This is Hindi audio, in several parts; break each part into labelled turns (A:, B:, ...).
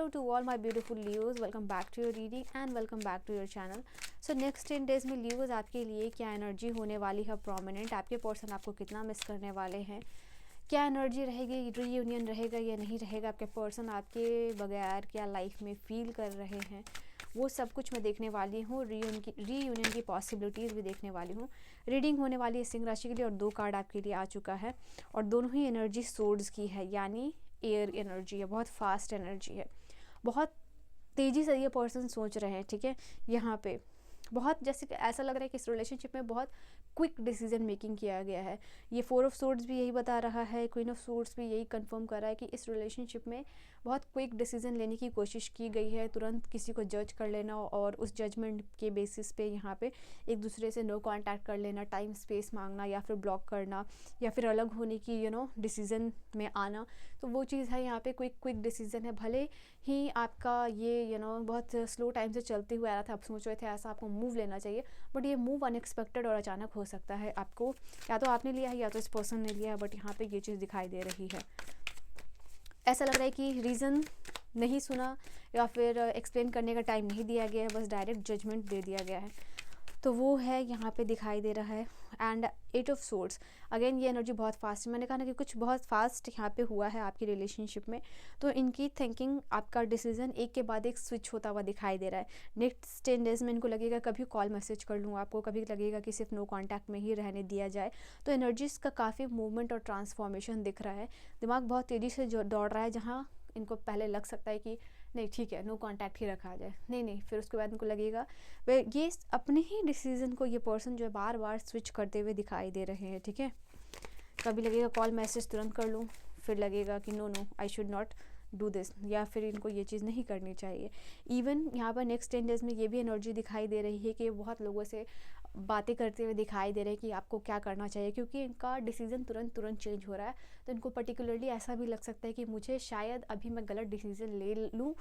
A: Hello to all my beautiful Leos, welcome back to your reading and welcome back to your channel. So next 10 days में Leos आपके लिए क्या एनर्जी होने वाली है प्रोमिनेंट, आपके पर्सन आपको कितना मिस करने वाले हैं, क्या एनर्जी रहेगी, रीयूनियन रहेगा या नहीं रहेगा, आपके पर्सन आपके बगैर क्या लाइफ में फील कर रहे हैं, वो सब कुछ मैं देखने वाली हूँ। रीयूनियन की पॉसिबिलिटीज़ भी देखने वाली हूँ। रीडिंग होने वाली है सिंह राशि के लिए और 2 कार्ड आपके लिए आ चुका है और दोनों ही एनर्जी सोर्स की है, यानी एयर एनर्जी है, बहुत फास्ट एनर्जी है, बहुत तेज़ी से ये पर्सन सोच रहे हैं। ठीक है, यहाँ पे बहुत जैसे कि ऐसा लग रहा है कि इस रिलेशनशिप में बहुत क्विक डिसीजन मेकिंग किया गया है। ये 4 ऑफ सोर्ड्स भी यही बता रहा है, क्वीन ऑफ सोर्ड्स भी यही कंफर्म कर रहा है कि इस रिलेशनशिप में बहुत क्विक डिसीजन लेने की कोशिश की गई है, तुरंत किसी को जज कर लेना और उस जजमेंट के बेसिस पे यहाँ पे एक दूसरे से नो कांटेक्ट कर लेना, टाइम स्पेस मांगना या फिर ब्लॉक करना या फिर अलग होने की डिसीजन में आना। तो वो चीज़ है यहाँ पे, क्विक डिसीजन है। भले ही आपका ये बहुत स्लो टाइम से चलते हुए आ रहा था, आप सोच रहे थे ऐसा आपको मूव लेना चाहिए, बट ये मूव अनएक्सपेक्टेड और अचानक हो सकता है। आपको या तो आपने लिया है या तो इस पर्सन ने लिया है, बट यहाँ पे ये चीज़ दिखाई दे रही है। ऐसा लग रहा है कि रीज़न नहीं सुना या फिर एक्सप्लेन करने का टाइम नहीं दिया गया है, बस डायरेक्ट जजमेंट दे दिया गया है। तो वो है यहाँ पे दिखाई दे रहा है। एंड 8 ऑफ सोर्ड्स, अगेन ये एनर्जी बहुत फास्ट है। मैंने कहा ना कि कुछ बहुत फास्ट यहाँ पे हुआ है आपकी रिलेशनशिप में, तो इनकी थिंकिंग, आपका डिसीजन एक के बाद एक स्विच होता हुआ दिखाई दे रहा है। नेक्स्ट 10 डेज में इनको लगेगा कभी कॉल मैसेज कर लूँ आपको, कभी लगेगा कि सिर्फ नो कॉन्टैक्ट में ही रहने दिया जाए। तो एनर्जीज का काफ़ी मूवमेंट और ट्रांसफॉर्मेशन दिख रहा है। दिमाग बहुत तेज़ी से दौड़ रहा है, जहाँ इनको पहले लग सकता है कि नहीं ठीक है नो कांटेक्ट ही रखा जाए, नहीं, फिर उसके बाद इनको लगेगा वे ये अपने ही डिसीजन को ये पर्सन जो है बार बार स्विच करते हुए दिखाई दे रहे हैं। ठीक है, कभी लगेगा कॉल मैसेज तुरंत कर लूँ, फिर लगेगा कि no I should not do this, या फिर इनको ये चीज़ नहीं करनी चाहिए। इवन यहाँ पर नेक्स्ट 10 डेज में ये भी एनर्जी दिखाई दे रही है कि बहुत लोगों से बातें करते हुए दिखाई दे रहे हैं कि आपको क्या करना चाहिए, क्योंकि इनका डिसीजन तुरंत चेंज हो रहा है। तो इनको पर्टिकुलरली ऐसा भी लग सकता है कि मुझे शायद अभी मैं गलत डिसीजन ले लूँ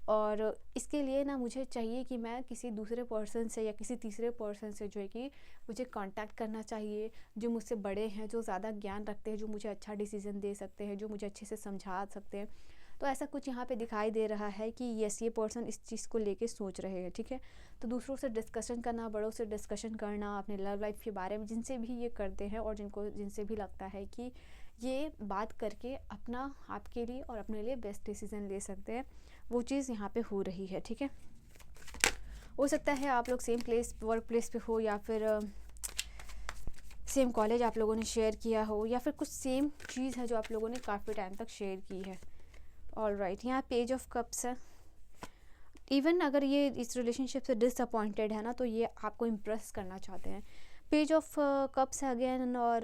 A: और इसके लिए ना मुझे चाहिए कि मैं किसी दूसरे पर्सन से या किसी तीसरे पर्सन से जो है कि मुझे कांटेक्ट करना चाहिए, जो मुझसे बड़े हैं, जो ज़्यादा ज्ञान रखते हैं, जो मुझे अच्छा डिसीजन दे सकते हैं, जो मुझे अच्छे से समझा सकते हैं। तो ऐसा कुछ यहाँ पे दिखाई दे रहा है कि यस, ये पर्सन इस चीज़ को लेके सोच रहे हैं। ठीक है, तो दूसरों से डिस्कशन करना, बड़ों से डिस्कशन करना अपने लव लाइफ के बारे में, जिनसे भी ये करते हैं और जिनसे भी लगता है कि ये बात करके अपना आपके लिए और अपने लिए बेस्ट डिसीजन ले सकते हैं, वो चीज़ यहाँ पे हो रही है। ठीक है, हो सकता है आप लोग सेम वर्क प्लेस पे हो या फिर सेम कॉलेज आप लोगों ने शेयर किया हो, या फिर कुछ सेम चीज़ है जो आप लोगों ने काफ़ी टाइम तक शेयर की है। ऑल राइट, यहाँ पेज ऑफ कप्स है। इवन अगर ये इस रिलेशनशिप से डिसअपॉइंटेड है ना, तो ये आपको इम्प्रेस करना चाहते हैं। पेज ऑफ कप्स है अगेन और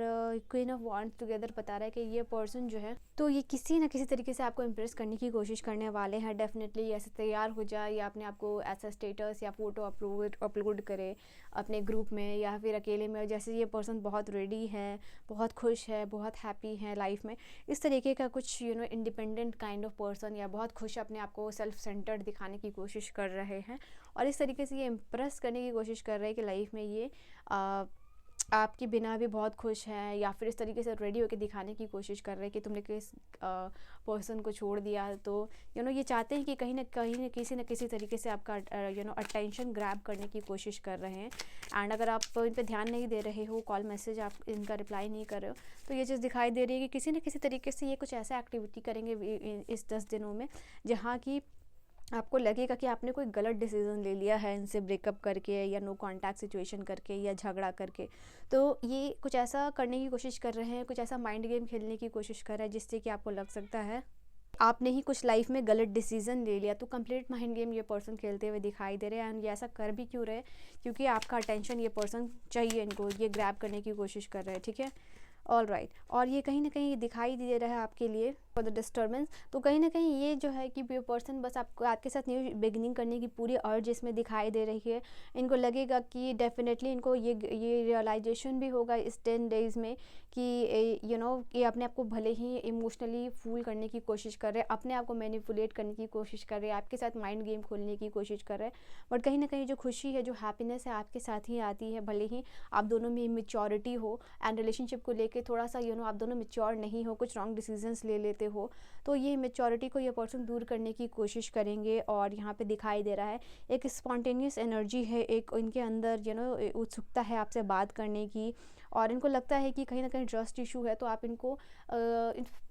A: क्वीन ऑफ वांड्स टुगेदर बता रहा है कि ये पर्सन जो है तो ये किसी न किसी तरीके से आपको इम्प्रेस करने की कोशिश करने वाले हैं। डेफिनेटली ऐसे तैयार हो जाए या अपने आप को ऐसा स्टेटस या फोटो अपलोड करे अपने ग्रुप में या फिर अकेले में, जैसे ये पर्सन बहुत रेडी है, बहुत खुश है, बहुत हैप्पी है लाइफ में, इस तरीके का कुछ इंडिपेंडेंट काइंड ऑफ पर्सन, या बहुत खुश अपने आप को सेल्फ सेंटर्ड दिखाने की कोशिश कर रहे हैं और इस तरीके से ये इम्प्रेस करने की कोशिश कर रहे हैं कि लाइफ में ये आपके बिना भी बहुत खुश है, या फिर इस तरीके से रेडी होकर दिखाने की कोशिश कर रहे हैं कि तुमने किस पर्सन को छोड़ दिया। तो ये चाहते हैं कि कहीं न किसी तरीके से आपका अटेंशन ग्रैब करने की कोशिश कर रहे हैं। एंड अगर आप इन पर ध्यान नहीं दे रहे हो, कॉल मैसेज आप इनका रिप्लाई नहीं कर रहे हो, तो ये चीज़ दिखाई दे रही है कि किसी न किसी तरीके से ये कुछ ऐसा एक्टिविटी करेंगे इस 10 दिनों में जहाँ की आपको लगेगा कि आपने कोई गलत डिसीजन ले लिया है इनसे ब्रेकअप करके या नो कांटेक्ट सिचुएशन करके या झगड़ा करके। तो ये कुछ ऐसा करने की कोशिश कर रहे हैं, कुछ ऐसा माइंड गेम खेलने की कोशिश कर रहे हैं जिससे कि आपको लग सकता है आपने ही कुछ लाइफ में गलत डिसीजन ले लिया। तो कंप्लीट माइंड गेम ये पर्सन खेलते हुए दिखाई दे रहे हैं। एंड ये ऐसा कर भी क्यों रहे, क्योंकि आपका अटेंशन ये पर्सन चाहिए, इनको ये ग्रैब करने की कोशिश कर रहे हैं। ठीक है, ऑल राइट, और ये कहीं ना कहीं दिखाई दे रहा है आपके लिए फॉर द डिस्टर्बेंस। तो कहीं ना कहीं ये जो है कि ये पर्सन बस आपके साथ न्यू बिगिनिंग करने की पूरी अर्ज इसमें दिखाई दे रही है। इनको लगेगा कि डेफिनेटली इनको ये रियलाइजेशन भी होगा इस 10 डेज में कि ये अपने आप को भले ही इमोशनली फूल करने की कोशिश कर रहे हैं, अपने आप को मैनिपुलेट करने की कोशिश कर रहे हैं, आपके साथ माइंड गेम खोलने की कोशिश कर रहे हैं, बट कहीं ना कहीं जो खुशी है, जो हैप्पीनेस है आपके साथ ही आती है। भले ही आप दोनों में मेच्योरिटी हो एंड रिलेशनशिप को लेके थोड़ा सा आप दोनों मेच्योर नहीं हो, कुछ रॉन्ग डिसीजंस ले लेते चाहते हो, तो ये इमेच्योरिटी को ये पर्सन दूर करने की कोशिश करेंगे। और यहाँ पे दिखाई दे रहा है एक स्पॉन्टेनियस एनर्जी है, एक इनके अंदर उत्सुकता है आपसे बात करने की, और इनको लगता है कि कहीं ना कहीं ट्रस्ट इशू है, तो आप इनको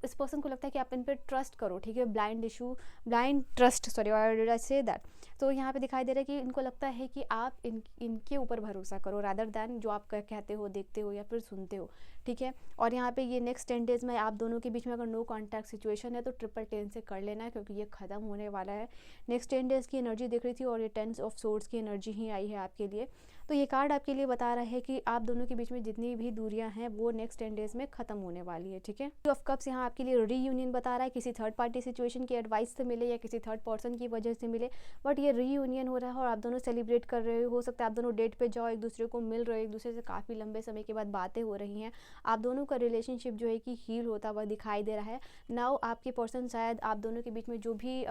A: इस पर्सन को लगता है कि आप इन पर ट्रस्ट करो, ठीक है, blind trust, sorry did I say that. तो यहाँ पे दिखाई दे रहा है कि इनको लगता है कि आप इनके ऊपर भरोसा करो रादर दैन जो आप कहते हो, देखते हो या फिर सुनते हो, ठीक है। और यहाँ पे ये नेक्स्ट 10 डेज़ में आप दोनों के बीच में अगर नो कॉन्टैक्ट सिचुएशन है तो 10 से कर लेना है, क्योंकि ये ख़त्म होने वाला है। नेक्स्ट 10 डेज़ की एनर्जी दिख रही थी और ये 10 ऑफ सोर्ड्स की एनर्जी ही आई है आपके लिए। तो ये कार्ड आपके लिए बता रहा है कि आप दोनों के बीच में जितनी भी दूरियां हैं वो नेक्स्ट 10 डेज़ में ख़त्म होने वाली है, ठीक है। टू ऑफ कप्स यहाँ आपके लिए रीयूनियन बता रहा है, किसी थर्ड पार्टी सिचुएशन की एडवाइस से मिले या किसी थर्ड पर्सन की वजह से मिले, बट ये रीयूनियन हो रहा है और आप दोनों सेलिब्रेट कर रहे हो सकता है आप दोनों डेट पे जाओ, एक दूसरे को मिल रहे हो, एक दूसरे से काफ़ी लंबे समय के बाद बातें हो रही हैं, आप दोनों का रिलेशनशिप जो है कि हील होता हुआ दिखाई दे रहा है। नाउ आपके पर्सन शायद आप दोनों के बीच में जो भी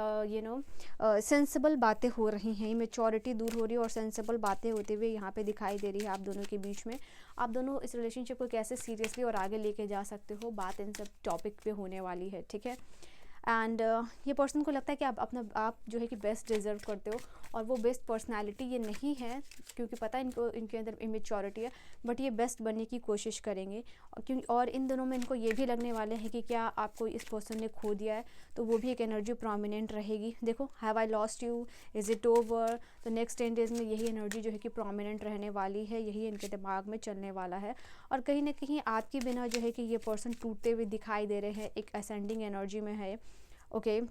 A: सेंसिबल बातें हो रही हैं, मैच्योरिटी दूर हो रही है और सेंसिबल बातें होते हुए यहाँ पे दिखाई दे रही है आप दोनों के बीच में। आप दोनों इस रिलेशनशिप को कैसे सीरियसली और आगे लेके जा सकते हो, बात इन सब टॉपिक पे होने वाली है, ठीक है। एंड ये पर्सन को लगता है कि आप जो है कि बेस्ट डिज़र्व करते हो, और वो बेस्ट पर्सनालिटी ये नहीं है, क्योंकि पता है इनके अंदर इमेच्योरिटी है, बट ये बेस्ट बनने की कोशिश करेंगे। और इन दोनों में इनको ये भी लगने वाले हैं कि क्या आपको इस पर्सन ने खो दिया है, तो वो भी एक एनर्जी प्रोमिनेंट रहेगी। देखो, have I lost you, is it over, तो नेक्स्ट 10 डेज़ में यही एनर्जी जो है कि प्रोमिनेंट रहने वाली है, यही इनके दिमाग में चलने वाला है। और कहीं ना कहीं आपके बिना जो है कि ये पर्सन टूटते हुए दिखाई दे रहे हैं, एक असेंडिंग एनर्जी में है, ओके।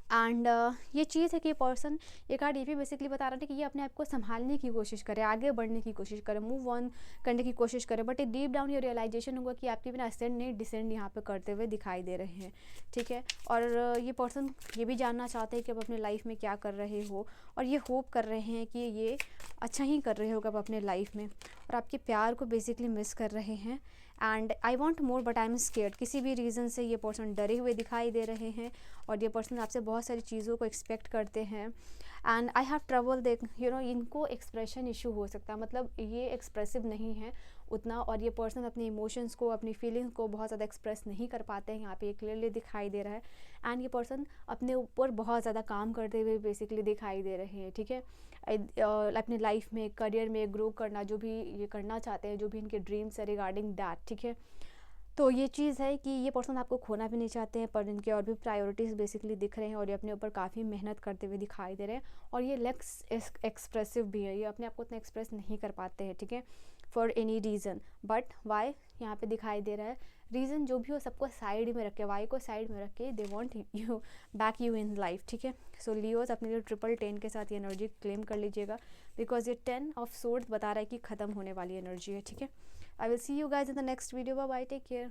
A: एंड ये चीज़ है कि पर्सन, ये कार्ड ये भी बेसिकली बता रहा था कि ये अपने आप को संभालने की कोशिश करे, आगे बढ़ने की कोशिश करे, मूव ऑन करने की कोशिश करे, बट डीप डाउन ये रियलाइजेशन होगा कि आपके बिना असेंड नहीं डिसेंड यहाँ पे करते हुए दिखाई दे रहे हैं, ठीक है। और ये पर्सन ये भी जानना चाहते हैं कि आप अपने लाइफ में क्या कर रहे हो, और ये होप कर रहे हैं कि ये अच्छा ही कर रहे हो आप अपने लाइफ में, और आपके प्यार को बेसिकली मिस कर रहे हैं। And I want more but I am scared, किसी भी रीज़न से ये पर्सन डरे हुए दिखाई दे रहे हैं, और ये पर्सन आपसे बहुत सारी चीज़ों को एक्सपेक्ट करते हैं। एंड आई हैव ट्रबल, इनको एक्सप्रेशन इशू हो सकता है, मतलब ये एक्सप्रेसिव नहीं है उतना, और ये पर्सन अपने इमोशंस को, अपनी फीलिंग्स को बहुत ज़्यादा एक्सप्रेस नहीं कर पाते हैं, यहाँ पे ये क्लियरली दिखाई दे रहा है। एंड ये पर्सन अपने ऊपर बहुत ज़्यादा काम करते हुए बेसिकली दिखाई दे रहे हैं, ठीक है। अपने लाइफ में, करियर में ग्रो करना, जो भी ये करना चाहते हैं, जो भी इनके ड्रीम्स है रिगार्डिंग दैट, ठीक है। तो ये चीज़ है कि ये पर्सन आपको खोना भी नहीं चाहते हैं, पर इनके और भी प्रायोरिटीज़ बेसिकली दिख रहे हैं, और ये अपने ऊपर काफ़ी मेहनत करते हुए दिखाई दे रहे हैं, और ये लेस एक्सप्रेसिव भी है, ये अपने आप को उतना एक्सप्रेस नहीं कर पाते हैं, ठीक है, for any reason. But why यहाँ पे दिखाई दे रहा है, रीज़न जो भी हो सबको साइड में रख के, वाई को साइड में रख के they want you back you in life, ठीक है। सो लियोज अपने लिए 10 के साथ ये एनर्जी क्लेम कर लीजिएगा, बिकॉज ये 10 ऑफ सोर्ड्स बता रहा है कि ख़त्म होने वाली एनर्जी है, ठीक है। I will see you guys in the next video. Bye bye. Take care.